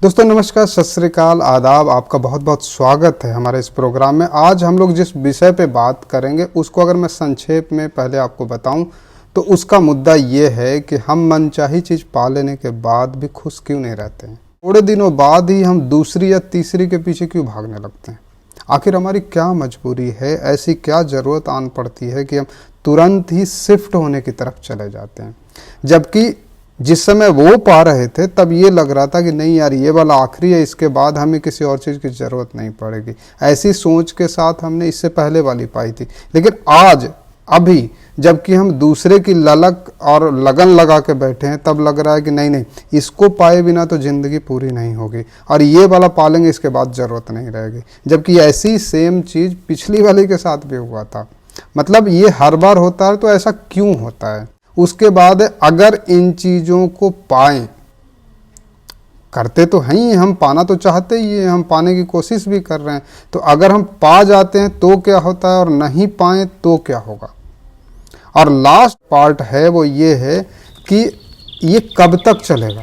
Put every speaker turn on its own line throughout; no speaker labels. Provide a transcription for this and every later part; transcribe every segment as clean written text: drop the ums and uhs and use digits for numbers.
दोस्तों नमस्कार, सत श्री अकाल, आदाब। आपका बहुत बहुत स्वागत है हमारे इस प्रोग्राम में। आज हम लोग जिस विषय पे बात करेंगे उसको अगर मैं संक्षेप में पहले आपको बताऊं तो उसका मुद्दा ये है कि हम मनचाही चीज़ पा लेने के बाद भी खुश क्यों नहीं रहते हैं। थोड़े दिनों बाद ही हम दूसरी या तीसरी के पीछे क्यों भागने लगते हैं। आखिर हमारी क्या मजबूरी है, ऐसी क्या ज़रूरत आन पड़ती है कि हम तुरंत ही शिफ्ट होने की तरफ चले जाते हैं, जबकि जिस समय वो पा रहे थे तब ये लग रहा था कि नहीं यार, ये वाला आखिरी है, इसके बाद हमें किसी और चीज़ की ज़रूरत नहीं पड़ेगी। ऐसी सोच के साथ हमने इससे पहले वाली पाई थी। लेकिन आज अभी जबकि हम दूसरे की ललक और लगन लगा के बैठे हैं, तब लग रहा है कि नहीं नहीं, इसको पाए बिना तो ज़िंदगी पूरी नहीं होगी और ये वाला पालेंगे, इसके बाद ज़रूरत नहीं रहेगी। जबकि ऐसी सेम चीज़ पिछली वाली के साथ भी हुआ था। मतलब ये हर बार होता है, तो ऐसा क्यों होता है। उसके बाद अगर इन चीज़ों को पाएं, करते तो हैं ही, हम पाना तो चाहते ही हैं, हम पाने की कोशिश भी कर रहे हैं, तो अगर हम पा जाते हैं तो क्या होता है और नहीं पाए तो क्या होगा। और लास्ट पार्ट है वो ये है कि ये कब तक चलेगा।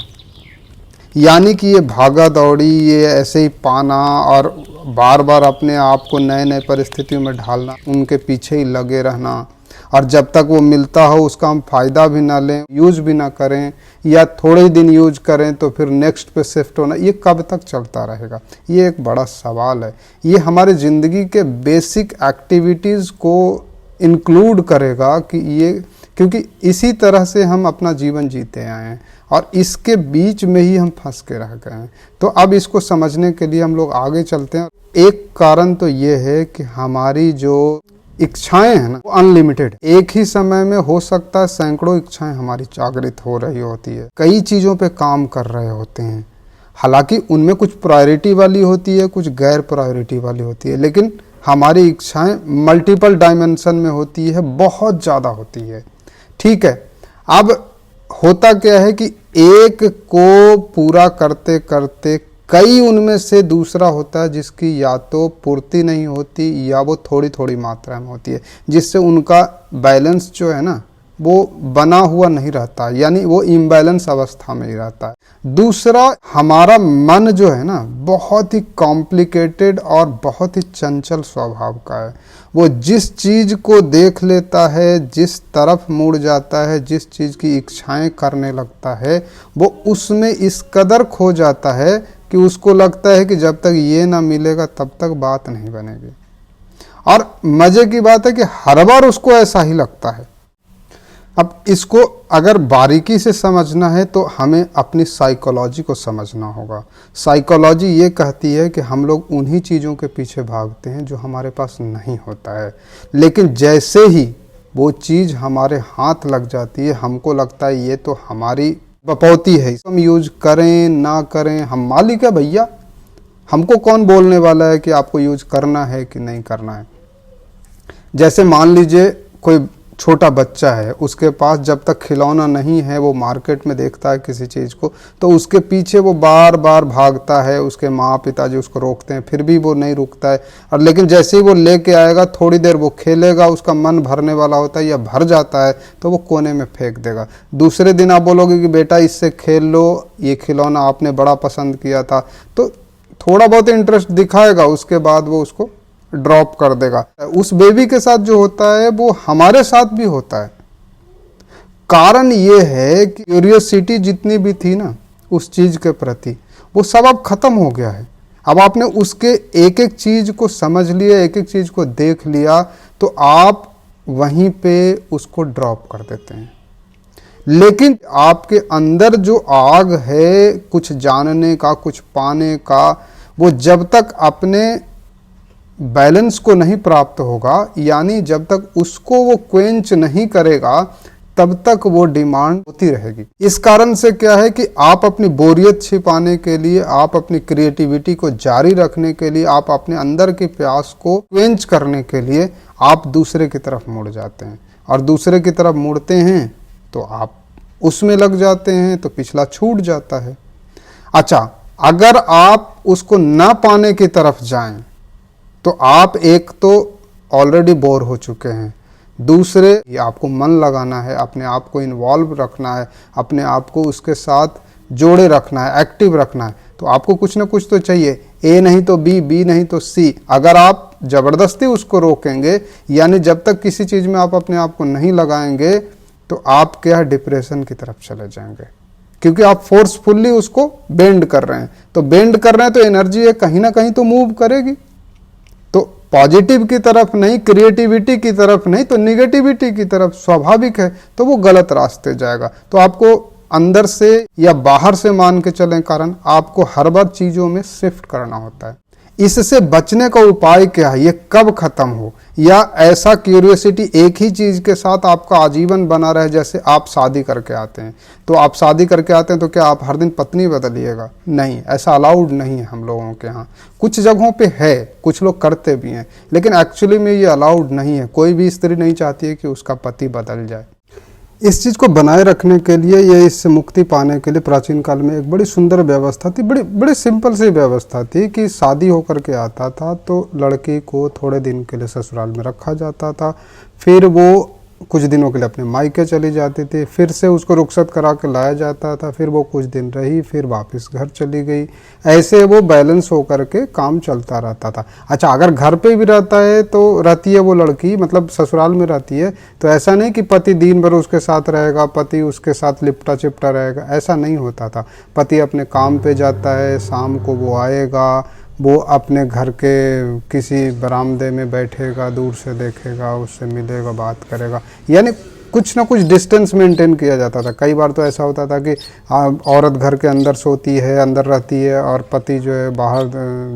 यानी कि ये भागा दौड़ी, ये ऐसे ही पाना और बार बार अपने आप को नए नए परिस्थितियों में ढालना, उनके पीछे ही लगे रहना, और जब तक वो मिलता हो उसका हम फ़ायदा भी ना लें, यूज़ भी ना करें, या थोड़े ही दिन यूज करें तो फिर नेक्स्ट पे शिफ्ट होना, ये कब तक चलता रहेगा, ये एक बड़ा सवाल है। ये हमारे ज़िंदगी के बेसिक एक्टिविटीज़ को इंक्लूड करेगा कि ये, क्योंकि इसी तरह से हम अपना जीवन जीते आए हैं और इसके बीच में ही हम फंस के रह गए हैं। तो अब इसको समझने के लिए हम लोग आगे चलते हैं। एक कारण तो ये है कि हमारी जो इच्छाएं हैं ना, वो अनलिमिटेड। एक ही समय में हो सकता है सैकड़ों इच्छाएं हमारी जागृत हो रही होती है, कई चीज़ों पे काम कर रहे होते हैं। हालांकि उनमें कुछ प्रायोरिटी वाली होती है, कुछ गैर प्रायोरिटी वाली होती है, लेकिन हमारी इच्छाएं मल्टीपल डायमेंशन में होती है, बहुत ज़्यादा होती है। ठीक है, अब होता क्या है कि एक को पूरा करते करते कई उनमें से दूसरा होता है जिसकी या तो पूर्ति नहीं होती या वो थोड़ी थोड़ी मात्रा में होती है, जिससे उनका बैलेंस जो है ना वो बना हुआ नहीं रहता, यानी वो इम्बैलेंस अवस्था में ही रहता है। दूसरा, हमारा मन जो है ना बहुत ही कॉम्प्लिकेटेड और बहुत ही चंचल स्वभाव का है। वो जिस चीज़ को देख लेता है, जिस तरफ मुड़ जाता है, जिस चीज़ की इच्छाएं करने लगता है, वो उसमें इस कदर खो जाता है कि उसको लगता है कि जब तक ये ना मिलेगा तब तक बात नहीं बनेगी। और मज़े की बात है कि हर बार उसको ऐसा ही लगता है। अब इसको अगर बारीकी से समझना है तो हमें अपनी साइकोलॉजी को समझना होगा। साइकोलॉजी ये कहती है कि हम लोग उन्हीं चीज़ों के पीछे भागते हैं जो हमारे पास नहीं होता है, लेकिन जैसे ही वो चीज़ हमारे हाथ लग जाती है हमको लगता है ये तो हमारी बपौती है, हम यूज करें ना करें, हम मालिक है भैया, हमको कौन बोलने वाला है कि आपको यूज करना है कि नहीं करना है। जैसे मान लीजिए कोई छोटा बच्चा है, उसके पास जब तक खिलौना नहीं है, वो मार्केट में देखता है किसी चीज़ को तो उसके पीछे वो बार बार भागता है, उसके माँ पिताजी उसको रोकते हैं, फिर भी वो नहीं रुकता है। और लेकिन जैसे ही वो लेके आएगा, थोड़ी देर वो खेलेगा, उसका मन भरने वाला होता है या भर जाता है तो वो कोने में फेंक देगा। दूसरे दिन आप बोलोगे कि बेटा इससे खेल लो, ये खिलौना आपने बड़ा पसंद किया था, तो थोड़ा बहुत इंटरेस्ट दिखाएगा, उसके बाद वो उसको ड्रॉप कर देगा। उस बेबी के साथ जो होता है वो हमारे साथ भी होता है। कारण ये है कि क्यूरियोसिटी जितनी भी थी ना उस चीज़ के प्रति, वो सब अब खत्म हो गया है। अब आपने उसके एक एक चीज़ को समझ लिया, एक एक चीज़ को देख लिया, तो आप वहीं पे उसको ड्रॉप कर देते हैं। लेकिन आपके अंदर जो आग है कुछ जानने का, कुछ पाने का, वो जब तक अपने बैलेंस को नहीं प्राप्त होगा, यानी जब तक उसको वो क्वेंच नहीं करेगा, तब तक वो डिमांड होती रहेगी। इस कारण से क्या है कि आप अपनी बोरियत छिपाने के लिए, आप अपनी क्रिएटिविटी को जारी रखने के लिए, आप अपने अंदर की प्यास को क्वेंच करने के लिए आप दूसरे की तरफ मुड़ जाते हैं। और दूसरे की तरफ मुड़ते हैं तो आप उसमें लग जाते हैं, तो पिछला छूट जाता है। अच्छा, अगर आप उसको ना पाने की तरफ जाएं तो आप एक तो ऑलरेडी बोर हो चुके हैं, दूसरे ये आपको मन लगाना है, अपने आप को इन्वॉल्व रखना है, अपने आप को उसके साथ जोड़े रखना है, एक्टिव रखना है, तो तो आपको कुछ ना कुछ तो चाहिए, ए नहीं तो बी, बी नहीं तो सी। अगर आप ज़बरदस्ती उसको रोकेंगे, यानी जब तक किसी चीज़ में आप अपने आप को नहीं लगाएंगे, तो आप क्या डिप्रेशन की तरफ चले जाएंगे, क्योंकि आप फोर्सफुल्ली उसको बेंड कर रहे हैं। तो बेंड कर रहे हैं तो एनर्जी है कहीं ना कहीं तो मूव करेगी, तो पॉजिटिव की तरफ नहीं, क्रिएटिविटी की तरफ नहीं, तो निगेटिविटी की तरफ। स्वाभाविक है, तो वो गलत रास्ते जाएगा। तो आपको अंदर से या बाहर से मान के चलें कारण, आपको हर बार चीज़ों में शिफ्ट करना होता है। इससे बचने का उपाय क्या है, ये कब खत्म हो, या ऐसा क्यूरियोसिटी एक ही चीज़ के साथ आपका आजीवन बना रहे। जैसे आप शादी करके आते हैं, तो आप शादी करके आते हैं तो क्या आप हर दिन पत्नी बदलिएगा? नहीं, ऐसा अलाउड नहीं है हम लोगों के यहाँ। कुछ जगहों पे है, कुछ लोग करते भी हैं, लेकिन एक्चुअली में ये अलाउड नहीं है। कोई भी स्त्री नहीं चाहती है कि उसका पति बदल जाए। इस चीज़ को बनाए रखने के लिए या इससे मुक्ति पाने के लिए प्राचीन काल में एक बड़ी सुंदर व्यवस्था थी, बड़ी सिंपल सी व्यवस्था थी कि शादी होकर के आता था तो लड़की को थोड़े दिन के लिए ससुराल में रखा जाता था, फिर वो कुछ दिनों के लिए अपने मायके चली जाती थी, फिर से उसको रुखसत करा के लाया जाता था, फिर वो कुछ दिन रही, फिर वापस घर चली गई। ऐसे वो बैलेंस होकर के काम चलता रहता था। अच्छा, अगर घर पे भी रहता है तो रहती है वो लड़की, मतलब ससुराल में रहती है, तो ऐसा नहीं कि पति दिन भर उसके साथ रहेगा, पति उसके साथ लिपटा चिपटा रहेगा, ऐसा नहीं होता था। पति अपने काम पे जाता है, शाम को वो आएगा, वो अपने घर के किसी बरामदे में बैठेगा, दूर से देखेगा, उससे मिलेगा, बात करेगा, यानी कुछ ना कुछ डिस्टेंस मेंटेन किया जाता था। कई बार तो ऐसा होता था कि औरत घर के अंदर सोती है, अंदर रहती है, और पति जो है बाहर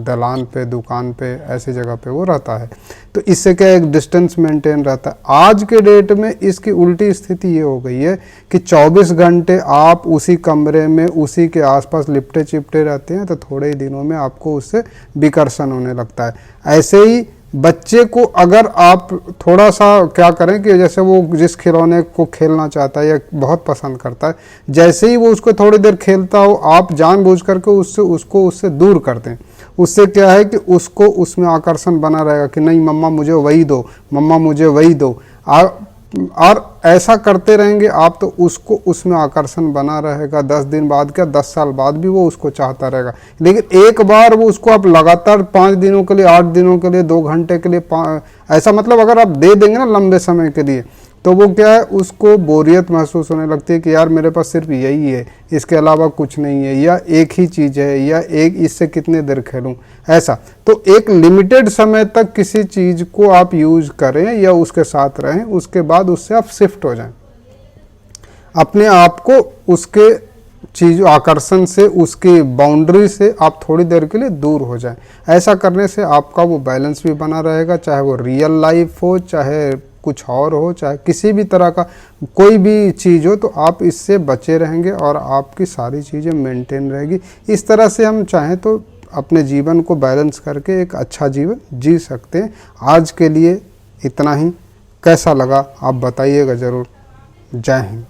दलान पे, दुकान पे, ऐसी जगह पे वो रहता है। तो इससे क्या एक डिस्टेंस मेंटेन रहता है। आज के डेट में इसकी उल्टी स्थिति ये हो गई है कि 24 घंटे आप उसी कमरे में, उसी के आसपास लिपटे चिपटे रहते हैं, तो थोड़े ही दिनों में आपको उससे विकर्षण होने लगता है। ऐसे ही बच्चे को अगर आप थोड़ा सा क्या करें कि जैसे वो जिस खिलौने को खेलना चाहता है या बहुत पसंद करता है, जैसे ही वो उसको थोड़ी देर खेलता हो, आप जानबूझ करके उससे दूर कर दें। उससे क्या है कि उसको उसमें आकर्षण बना रहेगा कि नहीं मम्मा मुझे वही दो, मम्मा मुझे वही दो। और ऐसा करते रहेंगे आप तो उसको उसमें आकर्षण बना रहेगा। 10 दिन बाद क्या 10 साल बाद भी वो उसको चाहता रहेगा। लेकिन एक बार वो उसको आप लगातार 5 दिनों के लिए, 8 दिनों के लिए, 2 घंटे के लिए, ऐसा मतलब अगर आप दे देंगे ना लंबे समय के लिए, तो वो क्या है, उसको बोरियत महसूस होने लगती है कि यार मेरे पास सिर्फ यही है, इसके अलावा कुछ नहीं है, या एक ही चीज़ है, या एक इससे कितने देर खेलूं, ऐसा। तो एक लिमिटेड समय तक किसी चीज़ को आप यूज करें या उसके साथ रहें, उसके बाद उससे आप शिफ्ट हो जाएं। अपने आप को उसके चीज आकर्षण से, उसकी बाउंड्री से आप थोड़ी देर के लिए दूर हो जाएं। ऐसा करने से आपका वो बैलेंस भी बना रहेगा, चाहे वो रियल लाइफ हो, चाहे कुछ और हो, चाहे किसी भी तरह का कोई भी चीज़ हो, तो आप इससे बचे रहेंगे और आपकी सारी चीज़ें मेंटेन रहेगी। इस तरह से हम चाहें तो अपने जीवन को बैलेंस करके एक अच्छा जीवन जी सकते हैं। आज के लिए इतना ही। कैसा लगा आप बताइएगा ज़रूर। जय हिंद।